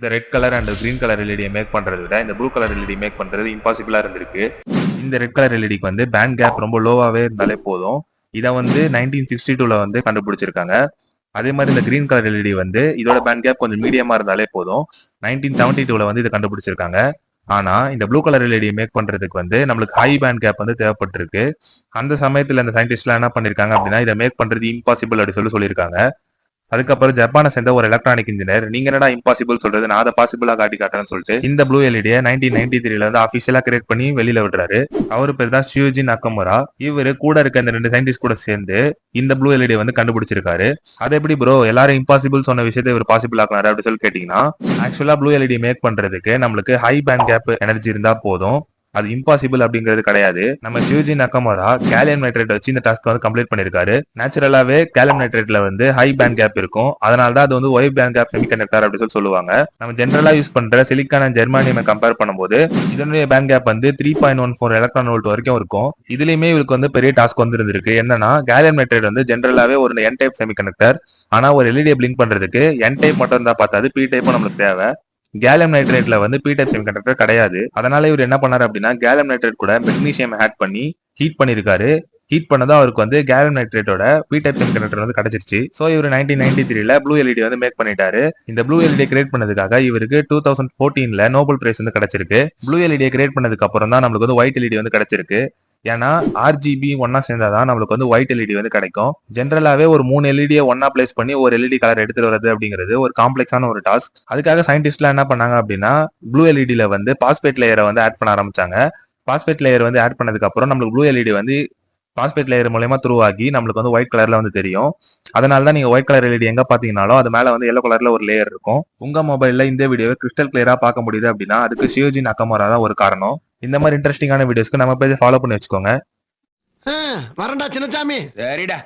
இந்த red colour and green colour எல்இடியை make பண்றதை விட இந்த ப்ளூ கலர் எல்இடி மேக் பண்றது இம்பாசிபிளா இருந்திருக்கு. இந்த ரெட் கலர் எல்இடிக்கு வந்து பேண்ட் கேப் ரொம்ப லோவாவே இருந்தாலே போதும். இதை வந்து 1962ல வந்து கண்டுபிடிச்சிருக்காங்க. அதே மாதிரி இந்த கிரீன் கலர் எல்இடி வந்து இதோட பேண்ட் கேப் கொஞ்சம் மீடியமா இருந்தாலே போதும். 1972ல வந்து இதை கண்டுபிடிச்சிருக்காங்க. ஆனா இந்த ப்ளூ கலர் எல்இடி மேக் பண்றதுக்கு வந்து நம்மளுக்கு ஹை பேண்ட் கேப் வந்து தேவைப்பட்டிருக்கு. அந்த சமயத்துல இந்த சயின்டிஸ்ட்லாம் என்ன பண்ணிருக்காங்க அப்படின்னா இதை மேக் பண்றது இம்பாசிபிள் அப்படின்னு சொல்லியிருக்காங்க. அதுக்கப்புறம் ஜப்பானை சேர்ந்த ஒரு எலக்ட்ரானிக் இன்ஜினியர், நீங்க என்னடா இம்பாசிபிள் சொல்றது, நான் அதை பாசிபிளா காட்டி காட்டுறேன்னு சொல்லிட்டு இந்த ப்ளூ எல்இடியை 1993ல வந்து அபிஷியலா கிரியேட் பண்ணி வெளியில விடுறாரு. அவரு பேர் தான் ஷியோஜி நக்கமுரா. இவரு கூட இருக்க இந்த 2 சயின்டிஸ்ட் கூட சேர்ந்து இந்த ப்ளூ எல்இடி வந்து கண்டுபிடிச்சிருக்காரு. அது எப்படி ப்ரோ எல்லாரும் இம்பாசிபிள் சொன்ன விஷயத்தை இவர் பாசிபிள் ஆக்குனாரு அப்படின்னு சொல்லி கேட்டீங்கன்னா, ஆக்சுவலா ப்ளூ எல்இடி மேக் பண்றதுக்கு நம்மளுக்கு ஹை பேண்ட் கேப் எனர்ஜி இருந்தா போதும். அது இம்பாசிபிள் அப்படிங்கிறது கிடையாது. நம்ம ஷியோஜி நக்கமுரா கேலியம் நைட்ரேட் வச்சு இந்த டாஸ்க் வந்து கம்ப்ளீட் பண்ணிருக்காரு. நேச்சுரலாவே கேலியம் நைட்ரேட்ல வந்து ஹை பேண்ட் கேப் இருக்கும். அதனால தான் அது வந்து ஒய் பேண்ட் கேப் செமிகண்டக்டர் அப்படின்னு சொல்லுவாங்க. நம்ம ஜென்ரலா யூஸ் பண்ற சிலிக்கான் அண்ட் ஜெர்மானியம் கம்பேர் பண்ணும்போது இதனுடைய பேண்ட் கேப் வந்து 3.14 எலக்ட்ரான் வோல்ட் வரைக்கும் இருக்கும். இதுலயுமே இவருக்கு வந்து பெரிய டாஸ்க் வந்து இருந்திருக்கு. என்னன்னா கேலியம் நைட்ரேட் வந்து ஜென்ரலாவே ஒரு என் டைப் செமிகண்டக்டர். ஆனா ஒரு எல்இடியை பிளிங்க் பண்றதுக்கு என் டைப் மட்டும் தான் பார்த்தாது, பி டைப்பும் நம்மளுக்கு தேவை. கேலியம் நைட்ரேட்ல வந்து பி டைப் செமிகண்டக்டர் கிடையாது. அதனால இவர் என்ன பண்ணாரு அப்படின்னா கேலியம் நைட்ரேட் கூட மெக்னீசியம் ஆட் பண்ணி ஹீட் பண்ணிருக்காரு. ஹீட் பண்ணதும் அவருக்கு வந்து கேலியம் நைட்ரேட்டோட பி டைப் செமிகண்டக்டர் வந்து கிடைச்சிருச்சு. சோ இவர் 1993ல ப்ளூ எல்இடி வந்து மேக் பண்ணிட்டாரு. இந்த ப்ளூ எல்இடி கிரியேட் பண்ணதுக்காக இவருக்கு 2014ல நோபல் பிரைஸ் வந்து கிடைச்சிருக்கு. ப்ளூ எல்இடியை கிரியேட் பண்ணதுக்கு அப்புறம் தான் நம்மளுக்கு வந்து ஒயிட் எல்இடி வந்து கிடைச்சிருக்கு. ஏன்னா ஆர்ஜிபி ஒன்னா சேர்ந்தாதான் நம்மளுக்கு வந்து ஒயிட் எல்இடி வந்து கிடைக்கும். ஜென்ரலாவே ஒரு 3 எல்இடியை ஒன்னா பிளேஸ் பண்ணி ஒரு எல்இடி கலர் எடுத்துட்டு வரது அப்படிங்கிறது ஒரு காம்ப்ளெக்ஸான ஒரு டாஸ்க். அதுக்காக சயின்டிஸ்ட்லாம் என்ன பண்ணாங்க அப்படின்னா ப்ளூ எல்இடில வந்து பாஸ்பேட் லேயரை வந்து ஆட் பண்ண ஆரம்பிச்சாங்க. பாஸ்பேட் லேயர் வந்து ஆட் பண்ணதுக்கு அப்புறம் நம்மளுக்கு ப்ளூ எல்இடி வந்து பாஸ்பேட் லேயர் மூலமா த்ரூ ஆகி நம்மளுக்கு வந்து ஒயிட் கலர்ல வந்து தெரியும். அதனால தான் நீங்க ஒயிட் கலர் எல்இடி எங்க பாத்தீங்கன்னாலும் அது மேல வந்து எல்லோ கலர்ல ஒரு லேயர் இருக்கும். உங்க மொபைல்ல இந்த வீடியோவை கிறிஸ்டல் கிளியரா பார்க்க முடியுது அப்படின்னா அதுக்கு ஷியோஜி நக்கமுரா தான் ஒரு காரணம். இந்த மாதிரி இன்ட்ரெஸ்டிங்கான வீடியோஸ்க்கு நம்ம பேஜ் ஃபாலோ பண்ணி வச்சுக்கோங்க. வரண்டா சின்னசாமி. சரிடா.